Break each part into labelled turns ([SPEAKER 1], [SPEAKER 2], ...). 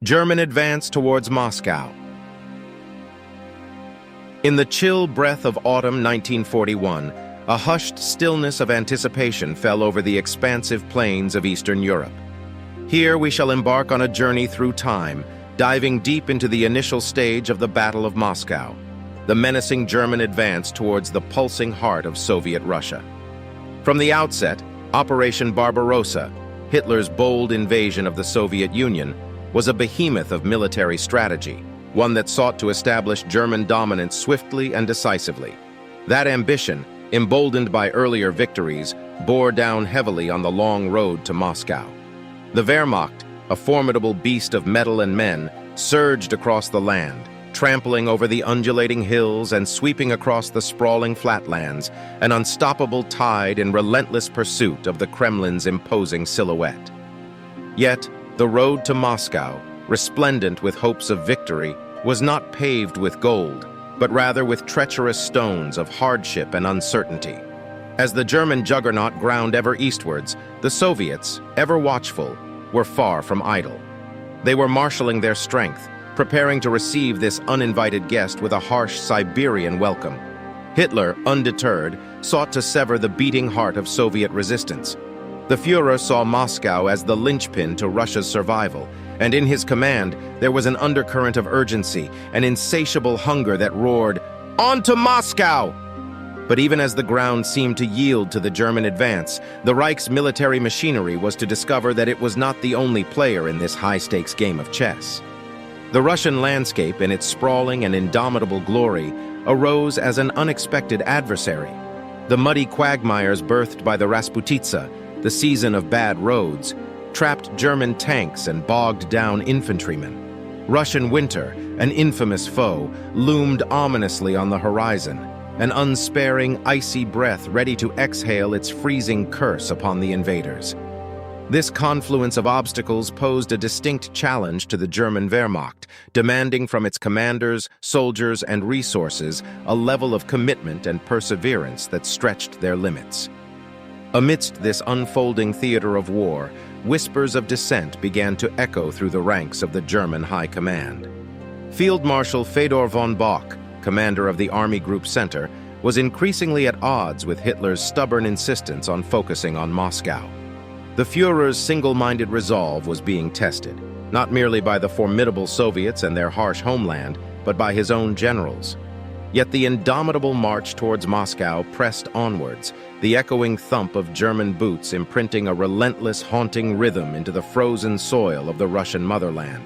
[SPEAKER 1] German advance towards Moscow. In the chill breath of autumn 1941, a hushed stillness of anticipation fell over the expansive plains of Eastern Europe. Here we shall embark on a journey through time, diving deep into the initial stage of the Battle of Moscow, the menacing German advance towards the pulsing heart of Soviet Russia. From the outset, Operation Barbarossa, Hitler's bold invasion of the Soviet Union, was a behemoth of military strategy, one that sought to establish German dominance swiftly and decisively. That ambition, emboldened by earlier victories, bore down heavily on the long road to Moscow. The Wehrmacht, a formidable beast of metal and men, surged across the land, trampling over the undulating hills and sweeping across the sprawling flatlands, an unstoppable tide in relentless pursuit of the Kremlin's imposing silhouette. Yet, the road to Moscow, resplendent with hopes of victory, was not paved with gold, but rather with treacherous stones of hardship and uncertainty. As the German juggernaut ground ever eastwards, the Soviets, ever watchful, were far from idle. They were marshaling their strength, preparing to receive this uninvited guest with a harsh Siberian welcome. Hitler, undeterred, sought to sever the beating heart of Soviet resistance. The Führer saw Moscow as the linchpin to Russia's survival, and in his command there was an undercurrent of urgency, an insatiable hunger that roared, "On to Moscow!" But even as the ground seemed to yield to the German advance, the Reich's military machinery was to discover that it was not the only player in this high-stakes game of chess. The Russian landscape, in its sprawling and indomitable glory, arose as an unexpected adversary. The muddy quagmires birthed by the Rasputitsa, the season of bad roads, trapped German tanks and bogged down infantrymen. Russian winter, an infamous foe, loomed ominously on the horizon, an unsparing, icy breath ready to exhale its freezing curse upon the invaders. This confluence of obstacles posed a distinct challenge to the German Wehrmacht, demanding from its commanders, soldiers, and resources a level of commitment and perseverance that stretched their limits. Amidst this unfolding theater of war, whispers of dissent began to echo through the ranks of the German High Command. Field Marshal Fedor von Bock, commander of the Army Group Center, was increasingly at odds with Hitler's stubborn insistence on focusing on Moscow. The Führer's single-minded resolve was being tested, not merely by the formidable Soviets and their harsh homeland, but by his own generals. Yet the indomitable march towards Moscow pressed onwards, the echoing thump of German boots imprinting a relentless, haunting rhythm into the frozen soil of the Russian motherland.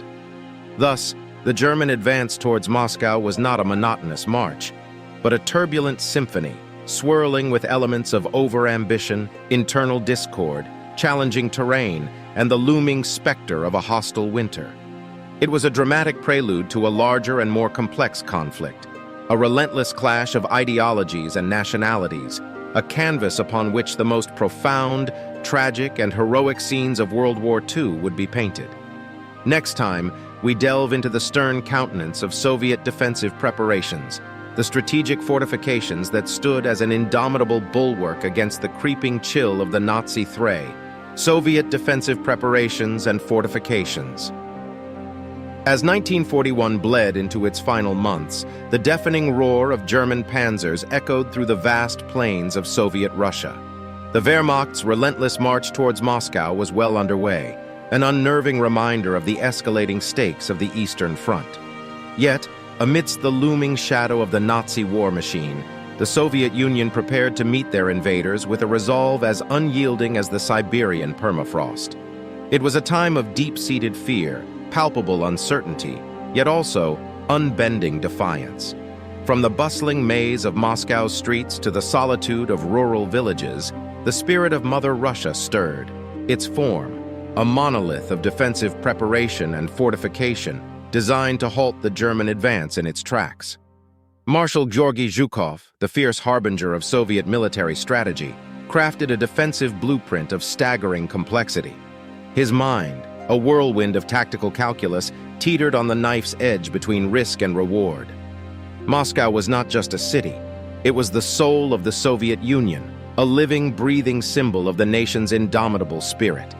[SPEAKER 1] Thus, the German advance towards Moscow was not a monotonous march, but a turbulent symphony, swirling with elements of overambition, internal discord, challenging terrain, and the looming specter of a hostile winter. It was a dramatic prelude to a larger and more complex conflict, a relentless clash of ideologies and nationalities, a canvas upon which the most profound, tragic, and heroic scenes of World War II would be painted. Next time, we delve into the stern countenance of Soviet defensive preparations, the strategic fortifications that stood as an indomitable bulwark against the creeping chill of the Nazi thray, Soviet defensive preparations and fortifications. As 1941 bled into its final months, the deafening roar of German panzers echoed through the vast plains of Soviet Russia. The Wehrmacht's relentless march towards Moscow was well underway, an unnerving reminder of the escalating stakes of the Eastern Front. Yet, amidst the looming shadow of the Nazi war machine, the Soviet Union prepared to meet their invaders with a resolve as unyielding as the Siberian permafrost. It was a time of deep-seated fear, palpable uncertainty, yet also unbending defiance. From the bustling maze of Moscow's streets to the solitude of rural villages, the spirit of Mother Russia stirred. Its form, a monolith of defensive preparation and fortification, designed to halt the German advance in its tracks. Marshal Georgy Zhukov, the fierce harbinger of Soviet military strategy, crafted a defensive blueprint of staggering complexity. His mind, a whirlwind of tactical calculus, teetered on the knife's edge between risk and reward. Moscow was not just a city. It was the soul of the Soviet Union, a living, breathing symbol of the nation's indomitable spirit.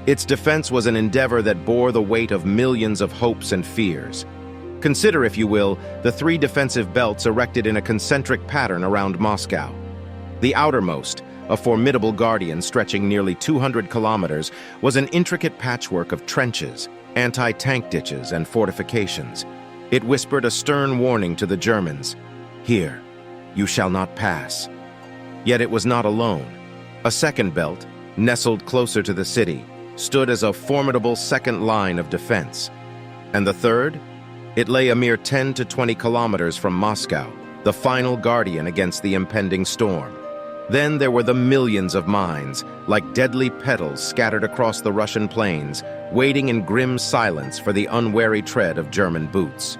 [SPEAKER 1] Its defense was an endeavor that bore the weight of millions of hopes and fears. Consider, if you will, the three defensive belts erected in a concentric pattern around Moscow. The outermost, a formidable guardian stretching nearly 200 kilometers, was an intricate patchwork of trenches, anti-tank ditches, and fortifications. It whispered a stern warning to the Germans: "Here, you shall not pass." Yet it was not alone. A second belt, nestled closer to the city, stood as a formidable second line of defense. And the third? It lay a mere 10 to 20 kilometers from Moscow, the final guardian against the impending storm. Then there were the millions of mines, like deadly petals scattered across the Russian plains, waiting in grim silence for the unwary tread of German boots.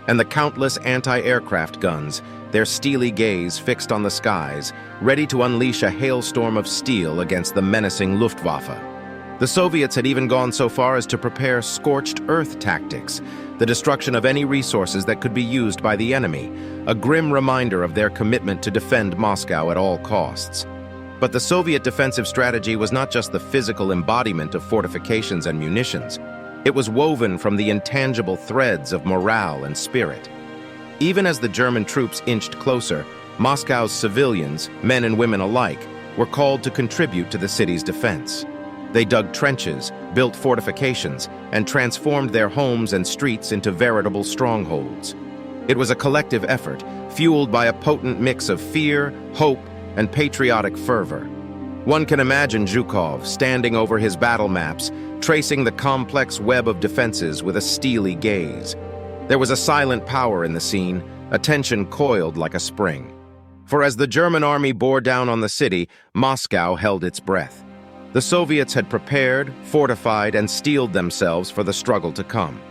[SPEAKER 1] And the countless anti-aircraft guns, their steely gaze fixed on the skies, ready to unleash a hailstorm of steel against the menacing Luftwaffe. The Soviets had even gone so far as to prepare scorched earth tactics, the destruction of any resources that could be used by the enemy, a grim reminder of their commitment to defend Moscow at all costs. But the Soviet defensive strategy was not just the physical embodiment of fortifications and munitions. It was woven from the intangible threads of morale and spirit. Even as the German troops inched closer, Moscow's civilians, men and women alike, were called to contribute to the city's defense. They dug trenches, built fortifications, and transformed their homes and streets into veritable strongholds. It was a collective effort, fueled by a potent mix of fear, hope, and patriotic fervor. One can imagine Zhukov standing over his battle maps, tracing the complex web of defenses with a steely gaze. There was a silent power in the scene, a tension coiled like a spring. For as the German army bore down on the city, Moscow held its breath. The Soviets had prepared, fortified, and steeled themselves for the struggle to come.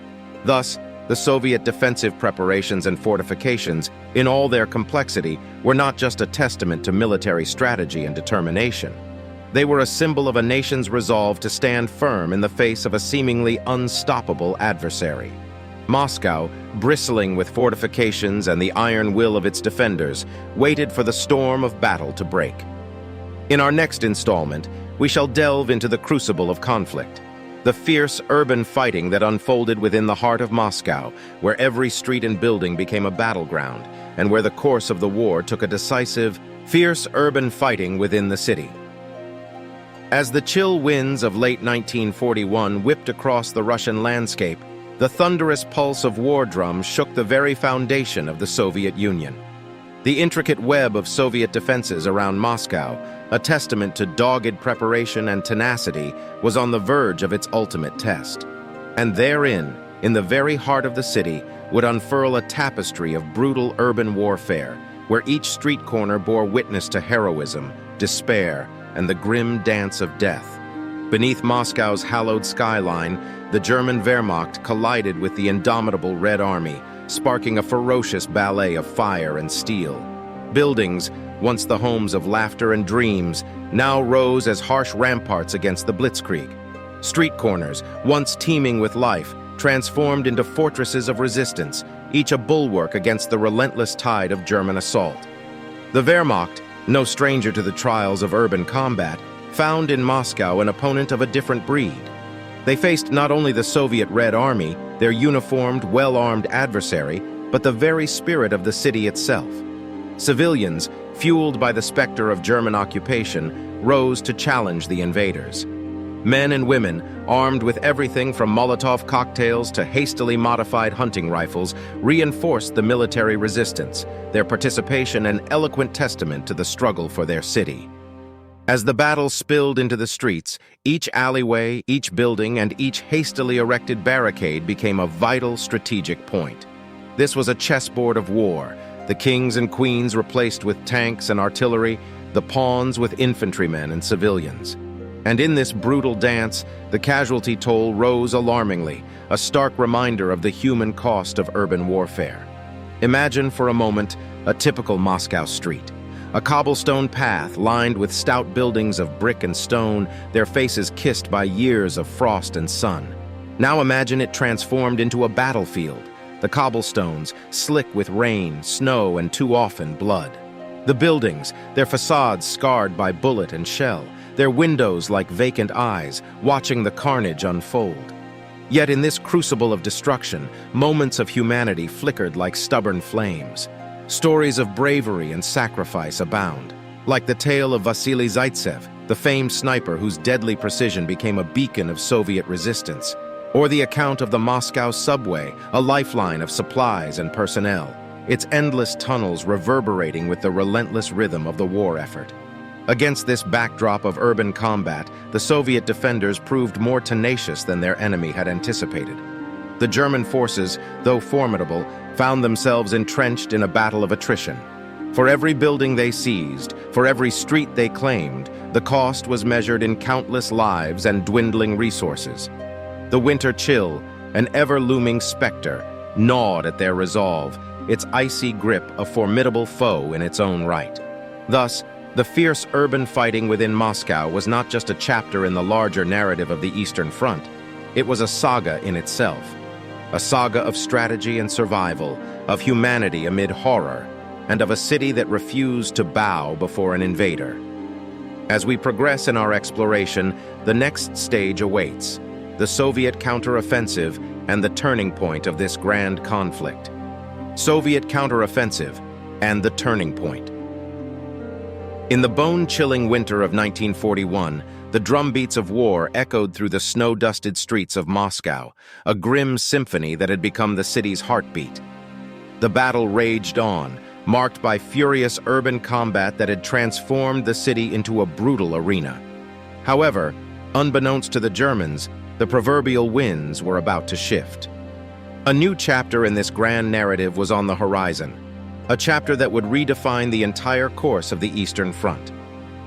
[SPEAKER 1] Thus, the Soviet defensive preparations and fortifications, in all their complexity, were not just a testament to military strategy and determination. They were a symbol of a nation's resolve to stand firm in the face of a seemingly unstoppable adversary. Moscow, bristling with fortifications and the iron will of its defenders, waited for the storm of battle to break. In our next installment, we shall delve into the crucible of conflict, the fierce urban fighting that unfolded within the heart of Moscow, where every street and building became a battleground, and where the course of the war took a decisive, fierce urban fighting within the city. As the chill winds of late 1941 whipped across the Russian landscape, the thunderous pulse of war drums shook the very foundation of the Soviet Union. The intricate web of Soviet defenses around Moscow, a testament to dogged preparation and tenacity, was on the verge of its ultimate test. And therein, in the very heart of the city, would unfurl a tapestry of brutal urban warfare, where each street corner bore witness to heroism, despair, and the grim dance of death. Beneath Moscow's hallowed skyline, the German Wehrmacht collided with the indomitable Red Army, sparking a ferocious ballet of fire and steel. Buildings, once the homes of laughter and dreams, now rose as harsh ramparts against the blitzkrieg. Street corners, once teeming with life, transformed into fortresses of resistance, each a bulwark against the relentless tide of German assault. The Wehrmacht, no stranger to the trials of urban combat, found in Moscow an opponent of a different breed. They faced not only the Soviet Red Army, their uniformed, well-armed adversary, but the very spirit of the city itself. Civilians, fueled by the specter of German occupation, rose to challenge the invaders. Men and women, armed with everything from Molotov cocktails to hastily modified hunting rifles, reinforced the military resistance, their participation an eloquent testament to the struggle for their city. As the battle spilled into the streets, each alleyway, each building, and each hastily erected barricade became a vital strategic point. This was a chessboard of war, the kings and queens replaced with tanks and artillery, the pawns with infantrymen and civilians. And in this brutal dance, the casualty toll rose alarmingly, a stark reminder of the human cost of urban warfare. Imagine for a moment a typical Moscow street. A cobblestone path lined with stout buildings of brick and stone, their faces kissed by years of frost and sun. Now imagine it transformed into a battlefield, the cobblestones slick with rain, snow, and too often blood. The buildings, their facades scarred by bullet and shell, their windows like vacant eyes, watching the carnage unfold. Yet in this crucible of destruction, moments of humanity flickered like stubborn flames. Stories of bravery and sacrifice abound, like the tale of Vasily Zaitsev, the famed sniper whose deadly precision became a beacon of Soviet resistance, or the account of the Moscow subway, a lifeline of supplies and personnel, its endless tunnels reverberating with the relentless rhythm of the war effort. Against this backdrop of urban combat, the Soviet defenders proved more tenacious than their enemy had anticipated. The German forces, though formidable, found themselves entrenched in a battle of attrition. For every building they seized, for every street they claimed, the cost was measured in countless lives and dwindling resources. The winter chill, an ever-looming specter, gnawed at their resolve, its icy grip a formidable foe in its own right. Thus, the fierce urban fighting within Moscow was not just a chapter in the larger narrative of the Eastern Front. It was a saga in itself. A saga of strategy and survival, of humanity amid horror, and of a city that refused to bow before an invader. As we progress in our exploration, the next stage awaits: the Soviet counteroffensive and the turning point of this grand conflict. Soviet counteroffensive and the turning point. In the bone-chilling winter of 1941, the drumbeats of war echoed through the snow-dusted streets of Moscow, a grim symphony that had become the city's heartbeat. The battle raged on, marked by furious urban combat that had transformed the city into a brutal arena. However, unbeknownst to the Germans, the proverbial winds were about to shift. A new chapter in this grand narrative was on the horizon, a chapter that would redefine the entire course of the Eastern Front.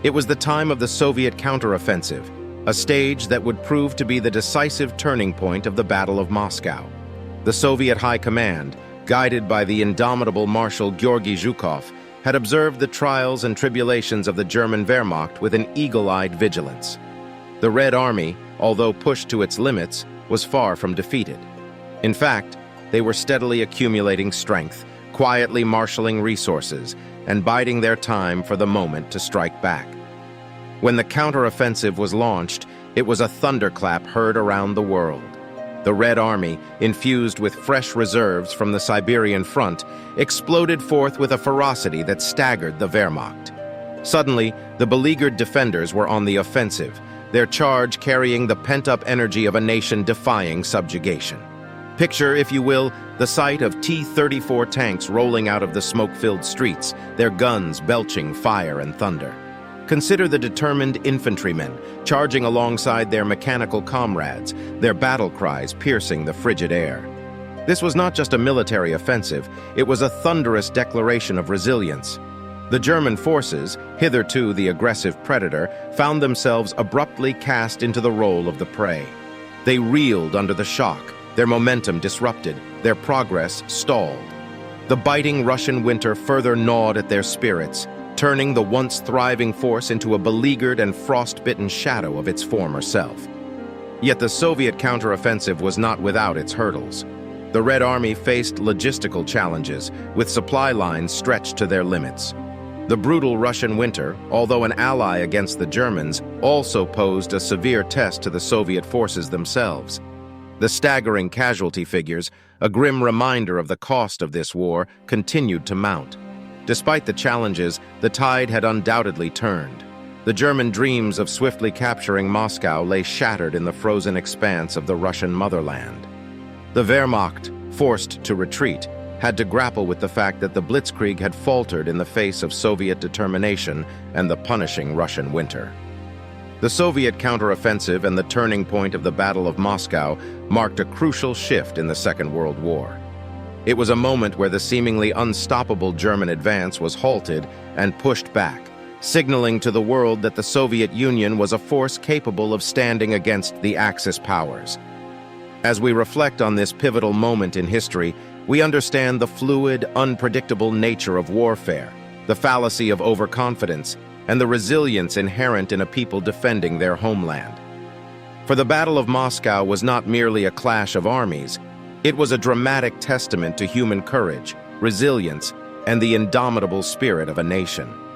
[SPEAKER 1] It was the time of the Soviet counteroffensive, a stage that would prove to be the decisive turning point of the Battle of Moscow. The Soviet High Command, guided by the indomitable Marshal Georgy Zhukov, had observed the trials and tribulations of the German Wehrmacht with an eagle-eyed vigilance. The Red Army, although pushed to its limits, was far from defeated. In fact, they were steadily accumulating strength, quietly marshaling resources, and biding their time for the moment to strike back. When the counteroffensive was launched, it was a thunderclap heard around the world. The Red Army, infused with fresh reserves from the Siberian front, exploded forth with a ferocity that staggered the Wehrmacht. Suddenly, the beleaguered defenders were on the offensive, their charge carrying the pent-up energy of a nation defying subjugation. Picture, if you will, the sight of T-34 tanks rolling out of the smoke-filled streets, their guns belching fire and thunder. Consider the determined infantrymen charging alongside their mechanical comrades, their battle cries piercing the frigid air. This was not just a military offensive, it was a thunderous declaration of resilience. The German forces, hitherto the aggressive predator, found themselves abruptly cast into the role of the prey. They reeled under the shock, their momentum disrupted, their progress stalled. The biting Russian winter further gnawed at their spirits, turning the once thriving force into a beleaguered and frost-bitten shadow of its former self. Yet the Soviet counteroffensive was not without its hurdles. The Red Army faced logistical challenges, with supply lines stretched to their limits. The brutal Russian winter, although an ally against the Germans, also posed a severe test to the Soviet forces themselves. The staggering casualty figures, a grim reminder of the cost of this war, continued to mount. Despite the challenges, the tide had undoubtedly turned. The German dreams of swiftly capturing Moscow lay shattered in the frozen expanse of the Russian motherland. The Wehrmacht, forced to retreat, had to grapple with the fact that the Blitzkrieg had faltered in the face of Soviet determination and the punishing Russian winter. The Soviet counteroffensive and the turning point of the Battle of Moscow marked a crucial shift in the Second World War. It was a moment where the seemingly unstoppable German advance was halted and pushed back, signaling to the world that the Soviet Union was a force capable of standing against the Axis powers. As we reflect on this pivotal moment in history, we understand the fluid, unpredictable nature of warfare, the fallacy of overconfidence, and the resilience inherent in a people defending their homeland. For the Battle of Moscow was not merely a clash of armies, it was a dramatic testament to human courage, resilience, and the indomitable spirit of a nation.